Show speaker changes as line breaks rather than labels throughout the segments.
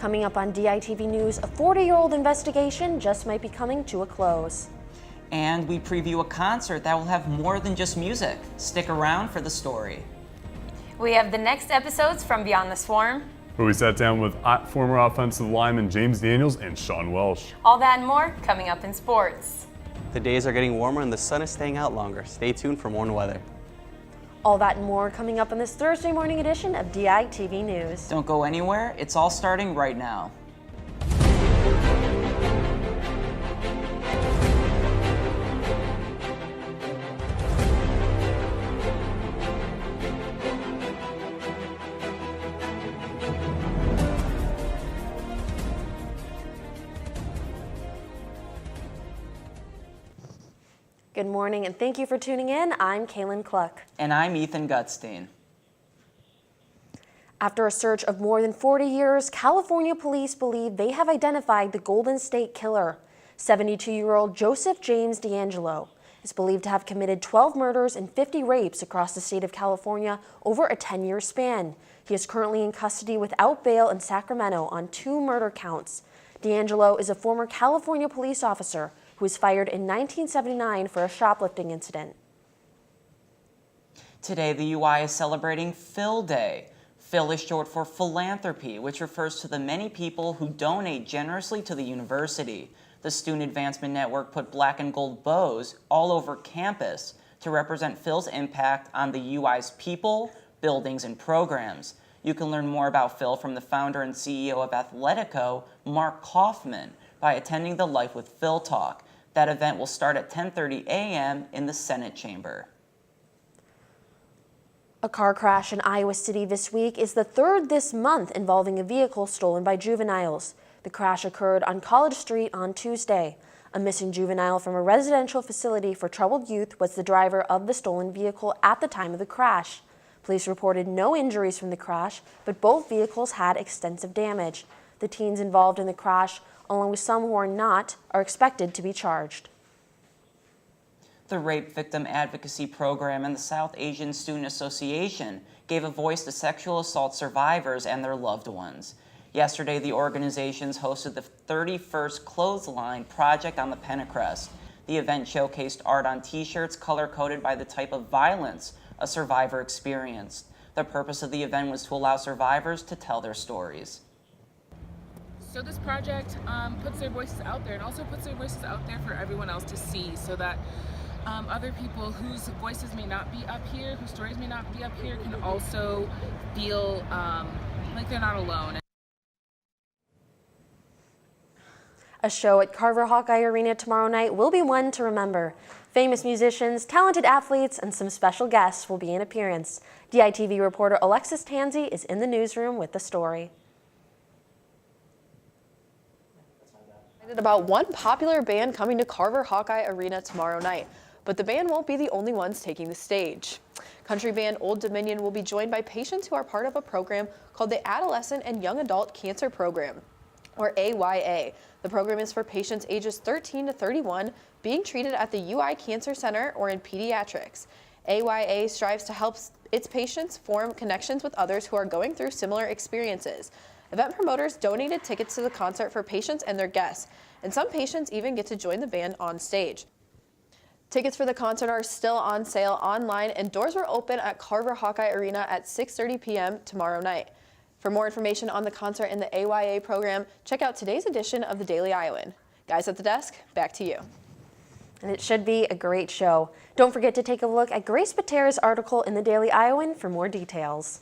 Coming up on DITV News, a 40-year-old investigation just might be coming to a close.
And we preview a concert that will have more than just music. Stick around for the story.
We have the next episodes from Beyond the Swarm,
where we sat down with former offensive lineman James Daniels and Sean Welsh.
All that and more coming up in sports.
The days are getting warmer and the sun is staying out longer. Stay tuned for more weather.
All that and more coming up in this Thursday morning edition of DITV News.
Don't go anywhere. It's all starting right now.
Good morning and thank you for tuning in. I'm Kaylin Cluck.
And I'm Ethan Gutstein.
After a search of more than 40 years, California police believe they have identified the Golden State Killer. 72-year-old Joseph James D'Angelo is believed to have committed 12 murders and 50 rapes across the state of California over a 10-year span. He is currently in custody without bail in Sacramento on 2 murder counts. D'Angelo is a former California police officer who was fired in 1979 for a shoplifting incident. Today, the UI is celebrating Phil Day. Phil is short for philanthropy, which refers to the many people who donate generously to the university. The Student Advancement Network put black and gold bows all over campus to represent Phil's impact on the UI's people, buildings, and programs. You can learn more about Phil from the founder and CEO of Athletico, Mark Kaufman, by attending the Life with Phil Talk. That event will start at 10:30 a.m. in the Senate chamber. A car crash in Iowa City this week is the third this month involving a vehicle stolen by juveniles. The crash occurred on College Street on Tuesday. A missing juvenile from a residential facility for troubled youth was the driver of the stolen vehicle at the time of the crash. Police reported no injuries from the crash, but both vehicles had extensive damage. The teens involved in the crash, along with some who are not, are expected to be charged. The Rape Victim Advocacy Program and the South Asian Student Association gave a voice to sexual assault survivors and their loved ones. Yesterday, the organizations hosted the 31st Clothesline Project on the Pennacrest. The event showcased art on t-shirts color-coded by the type of violence a survivor experienced. The purpose of the event was to allow survivors to tell their stories.
So this project puts their voices out there and also puts their voices out there for everyone else to see so that other people whose voices may not be up here, whose stories may not be up here, can also feel like they're not alone. A show at Carver Hawkeye Arena tomorrow night will be one to remember. Famous musicians, talented athletes, and some special guests will be in appearance. DITV reporter Alexis Tansey is in the newsroom with the story.
About one popular band coming to Carver Hawkeye Arena tomorrow night, but the band won't be the only ones taking the stage. Country band Old Dominion will be joined by patients who are part of a program called the Adolescent and Young Adult Cancer Program, or AYA. The program is for patients ages 13 to 31 being treated at the UI Cancer Center or in pediatrics. AYA strives to help its patients form connections with others who are going through similar experiences. Event promoters donated tickets to the concert for patients and their guests, and some patients even get to join the band on stage. Tickets for the concert are still on sale online, and doors will open at Carver Hawkeye Arena at 6:30 p.m. tomorrow night. For more information on the concert and the AYA program, check out today's edition of the Daily Iowan. Guys at the desk, back to you.
And it should be a great show. Don't forget to take a look at Grace Patera's article in the Daily Iowan for more details.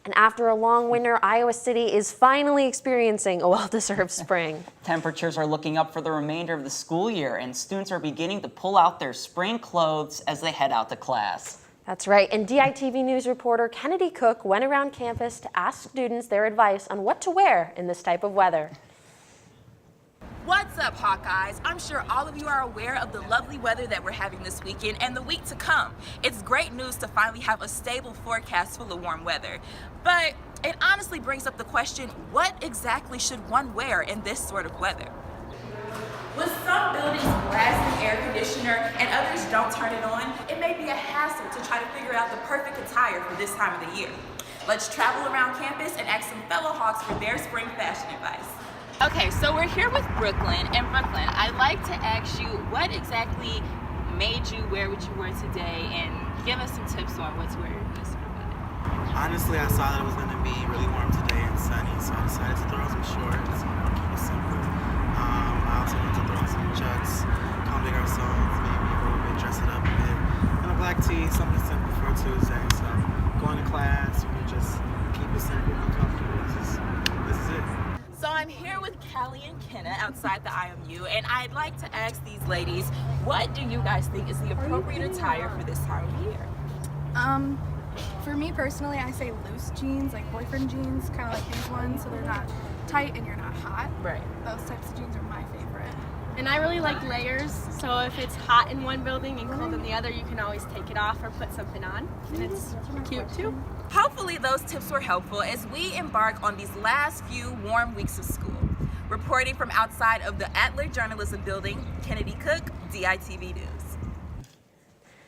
And after a long winter, Iowa City is finally experiencing a well-deserved spring.
Temperatures are looking up for the remainder of the school year, and students are beginning to pull out their spring clothes as they head out to class.
That's right, and DITV News reporter Kennedy Cook went around campus to ask students their advice on what to wear in this type of weather.
What's up, Hawkeyes? I'm sure all of you are aware of the lovely weather that we're having this weekend and the week to come. It's great news to finally have a stable forecast full of warm weather. But it honestly brings up the question, what exactly should one wear in this sort of weather? With some buildings blast an air conditioner and others don't turn it on, it may be a hassle to try to figure out the perfect attire for this time of the year. Let's travel around campus and ask some fellow Hawks for their spring fashion advice. Okay, so we're here with Brooklyn. And Brooklyn, I'd like to ask you what exactly made you wear what you wear today, and give us some tips on what to wear this sort of weather.
Honestly, I saw that it was going to be really warm today and sunny, so I decided to throw on some shorts, keep it simple. I also wanted to throw on some chucks, Comme des Garçons, maybe a little bit, dress it up a bit, and a black tee, something simple for a Tuesday. So going to class, just keep it simple, be comfortable. This is it.
So I'm here with Callie and Kenna outside the IMU, and I'd like to ask these ladies, what do you guys think is the appropriate attire for this time of year?
For me personally, I say loose jeans, like boyfriend jeans, kind of like these ones, so they're not tight and you're not hot.
Right.
Those types of jeans are my favorite.
And I really like layers, so if it's hot in one building and cold in the other, you can always take it off or put something on, and it's cute too.
Hopefully those tips were helpful as we embark on these last few warm weeks of school. Reporting from outside of the Adler Journalism Building, Kennedy Cook, DITV News.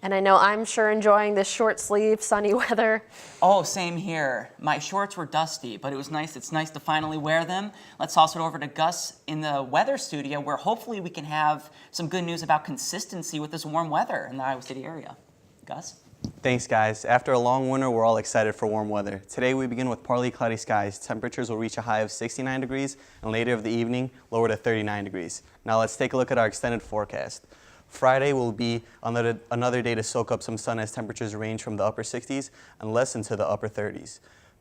And I know I'm sure enjoying this short sleeve, sunny weather.
Oh, same here. My shorts were dusty, but it was nice. It's nice to finally wear them. Let's toss it over to Gus in the weather studio, where hopefully we can have some good news about consistency with this warm weather in the Iowa City area. Gus?
Thanks, guys. After a long winter, we're all excited for warm weather. Today, we begin with partly cloudy skies. Temperatures will reach a high of 69 degrees, and later of the evening, lower to 39 degrees. Now, let's take a look at our extended forecast. Friday will be another day to soak up some sun as temperatures range from the upper 60s and less into the upper 30s.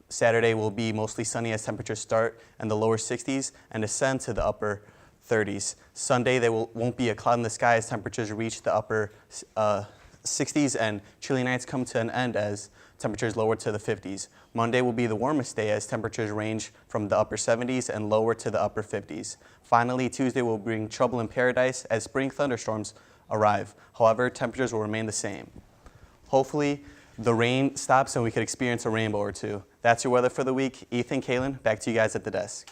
Saturday will be mostly sunny as temperatures start in the lower 60s and ascend to the upper 30s. Sunday, there won't be a cloud in the sky as temperatures reach the upper 60s and chilly nights come to an end as temperatures lower to the 50s. Monday will be the warmest day as temperatures range from the upper 70s and lower to the upper 50s. Finally, Tuesday will bring trouble in paradise as spring thunderstorms arrive. However, temperatures will remain the same. Hopefully, the rain stops and we could experience a rainbow or two. That's your weather for the week. Ethan, Kaylin, back to you guys at the desk.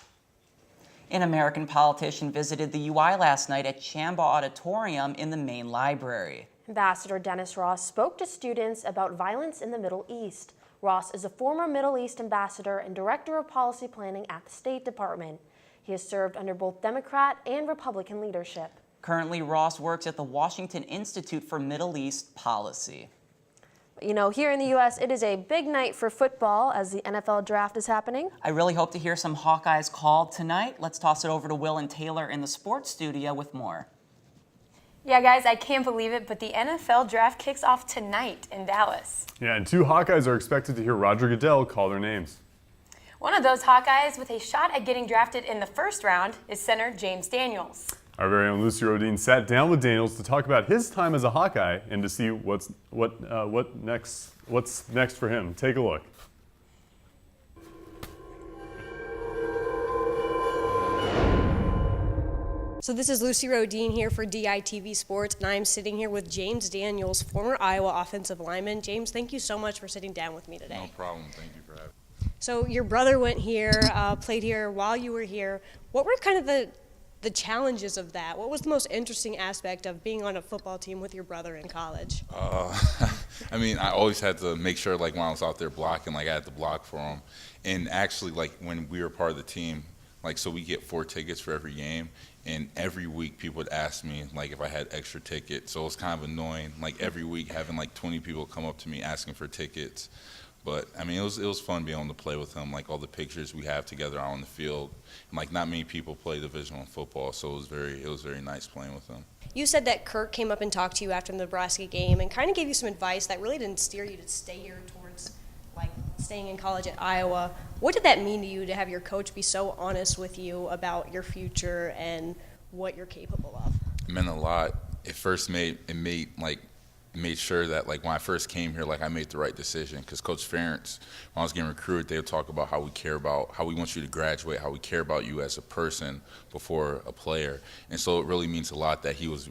An American politician visited the UI last night at Chambaugh Auditorium in the main library.
Ambassador Dennis Ross spoke to students about violence in the Middle East. Ross is a former Middle East ambassador and director of policy planning at the State Department. He has served under both Democrat and Republican leadership.
Currently, Ross works at the Washington Institute for Middle East Policy.
You know, here in the U.S., it is a big night for football as the NFL draft is happening.
I really hope to hear some Hawkeyes called tonight. Let's toss it over to Will and Taylor in the sports studio with more.
Yeah, guys, I can't believe it, but the NFL draft kicks off tonight in Dallas.
Yeah, and 2 Hawkeyes are expected to hear Roger Goodell call their names.
One of those Hawkeyes with a shot at getting drafted in the first round is center James Daniels.
Our very own Lucy Rodine sat down with Daniels to talk about his time as a Hawkeye and to see what's next for him. Take a look.
So this is Lucy Rodine here for DITV Sports, and I'm sitting here with James Daniels, former Iowa offensive lineman. James, thank you so much for sitting down with me today.
No problem. Thank you for having me.
So your brother went here, played here while you were here. What were kind of the challenges of that? What was the most interesting aspect of being on a football team with your brother in college?
I mean, I always had to make sure, like, when I was out there blocking, like, I had to block for him. And actually, like, when we were part of the team, like, so we get 4 tickets for every game, and every week people would ask me, like, if I had extra tickets. So it was kind of annoying, like, every week having, like, 20 people come up to me asking for tickets. But, I mean, it was fun being able to play with him, like, all the pictures we have together out on the field. And, like, not many people play Division I football, so it was very nice playing with him.
You said that Kirk came up and talked to you after the Nebraska game and kind of gave you some advice that really didn't steer you to stay here towards, like, staying in college at Iowa. What did that mean to you to have your coach be so honest with you about your future and what you're capable of?
It meant a lot. It first made sure that, like, when I first came here, like, I made the right decision. Because Coach Ferentz, when I was getting recruited, they would talk about how we want you to graduate, how we care about you as a person before a player. And so it really means a lot that he was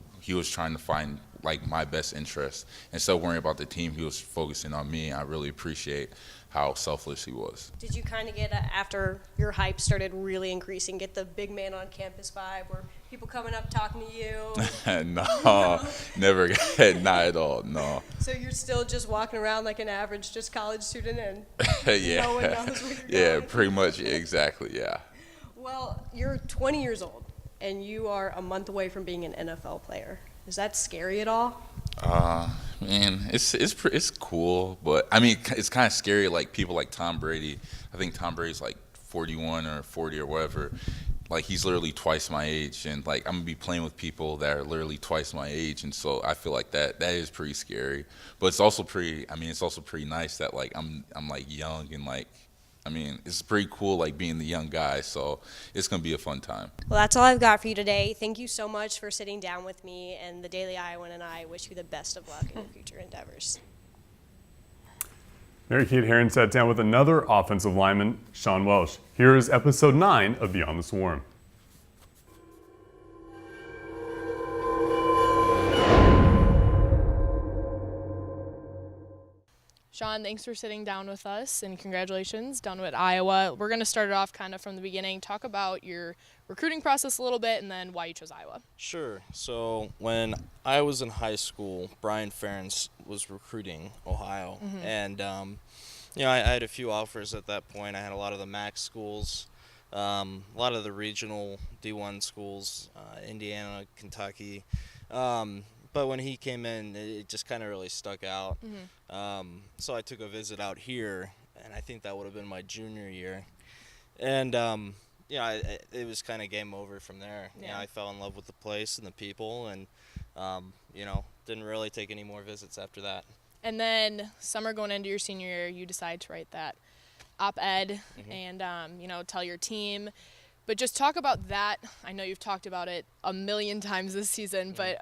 trying to find, like, my best interest. Instead of worrying about the team, he was focusing on me. I really appreciate how selfless he was.
Did you kind of get, after your hype started really increasing, get the big man on campus vibe where People coming up talking to you?
No, never. Not at all. No.
So you're still just walking around like an average, just college student, and
Yeah.
no one knows where you're
Yeah,
going?
pretty much. Exactly. Yeah.
Well, you're 20 years old, and you are a month away from being an NFL player. Is that scary at all?
Man, it's cool, but I mean, it's kind of scary. Like people like Tom Brady. I think Tom Brady's like 41 or 40 or whatever. Like he's literally twice my age, and like I'm gonna be playing with people that are literally twice my age, and so I feel like that is pretty scary. But it's also pretty. I mean, it's also pretty nice that like I'm like young and like. I mean, it's pretty cool, like, being the young guy, so it's going to be a fun time.
Well, that's all I've got for you today. Thank you so much for sitting down with me, and the Daily Iowan and I wish you the best of luck in your future endeavors.
Mary Kate Herron sat down with another offensive lineman, Sean Welsh. Here is episode 9 of Beyond the Swarm.
Sean, thanks for sitting down with us, and congratulations down at Iowa. We're going to start it off kind of from the beginning. Talk about your recruiting process a little bit, and then why you chose Iowa.
Sure. So when I was in high school, Brian Ferentz was recruiting Ohio, and you know, I had a few offers at that point. I had a lot of the MAC schools, a lot of the regional D1 schools, Indiana, Kentucky. But when he came in, it just kind of really stuck out. So I took a visit out here, and I think that would have been my junior year. And, yeah, it was kind of game over from there. Yeah. You know, I fell in love with the place and the people, and, you know, didn't really take any more visits after that.
And then summer going into your senior year, you decide to write that op-ed and, you know, tell your team. But just talk about that. I know you've talked about it a million times this season, but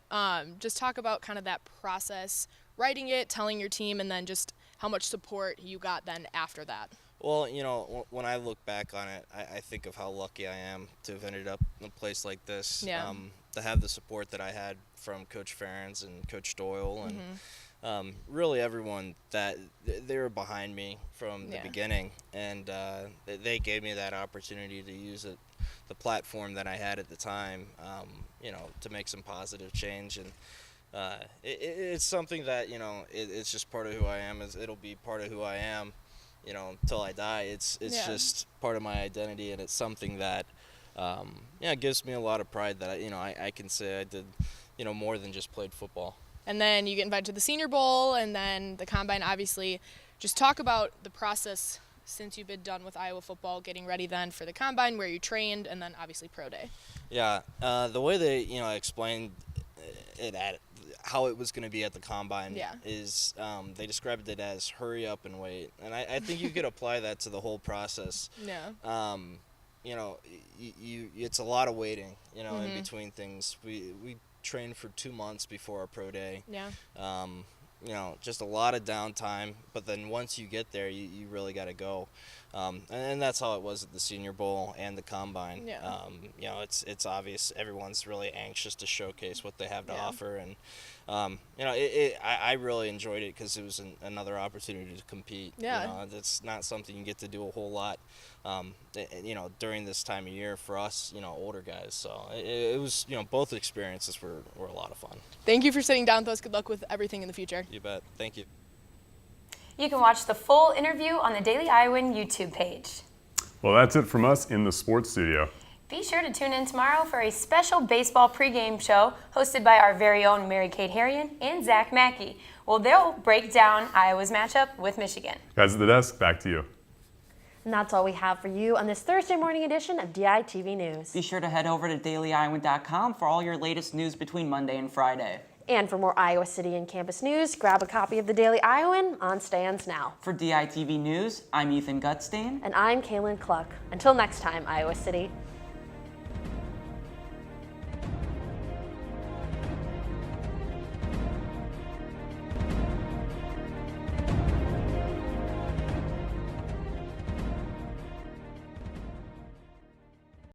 just talk about kind of that process, writing it, telling your team, and then just how much support you got then after that.
Well, you know, when I look back on it, I think of how lucky I am to have ended up in a place like this, to have the support that I had from Coach Ferentz and Coach Doyle and really everyone that they were behind me from the beginning, and they gave me that opportunity to use it, the platform that I had at the time, you know, to make some positive change. And it's something that, you know, it's just part of who I am. It'll be part of who I am, you know, until I die. It's just part of my identity, and it's something that, yeah, it gives me a lot of pride that, you know, I can say I did, you know, more than just played football.
And then you get invited to the Senior Bowl and then the Combine, obviously. Just talk about the process since you've been done with Iowa football, getting ready then for the Combine, where you trained, and then obviously Pro Day. Yeah,
the way they, you know, explained it at how it was going to be at the Combine is they described it as hurry up and wait. And I think you could apply that to the whole process.
Yeah.
You know, it's a lot of waiting, you know, in between things. We trained for 2 months before our Pro Day.
Yeah.
You know, just a lot of downtime, but then once you get there, you really got to go. And that's how it was at the Senior Bowl and the Combine.
Yeah.
You know, it's obvious everyone's really anxious to showcase what they have to offer, and you know, I really enjoyed it because it was another opportunity to compete.
Yeah.
You know, it's not something you get to do a whole lot, you know, during this time of year for us, you know, older guys. So it was, you know, both experiences were a lot of fun.
Thank you for sitting down with us. Good luck with everything in the future.
You bet. Thank you.
You can watch the full interview on the Daily Iowan YouTube page.
Well, that's it from us in the sports studio.
Be sure to tune in tomorrow for a special baseball pregame show hosted by our very own Mary Kate Herron and Zach Mackey. Well, they'll break down Iowa's matchup with Michigan.
Guys at the desk, back to you.
And that's all we have for you on this Thursday morning edition of DITV News.
Be sure to head over to dailyiowan.com for all your latest news between Monday and Friday.
And for more Iowa City and campus news, grab a copy of the Daily Iowan on stands now.
For DITV News, I'm Ethan Gutstein.
And I'm Kaylin Cluck. Until next time, Iowa City.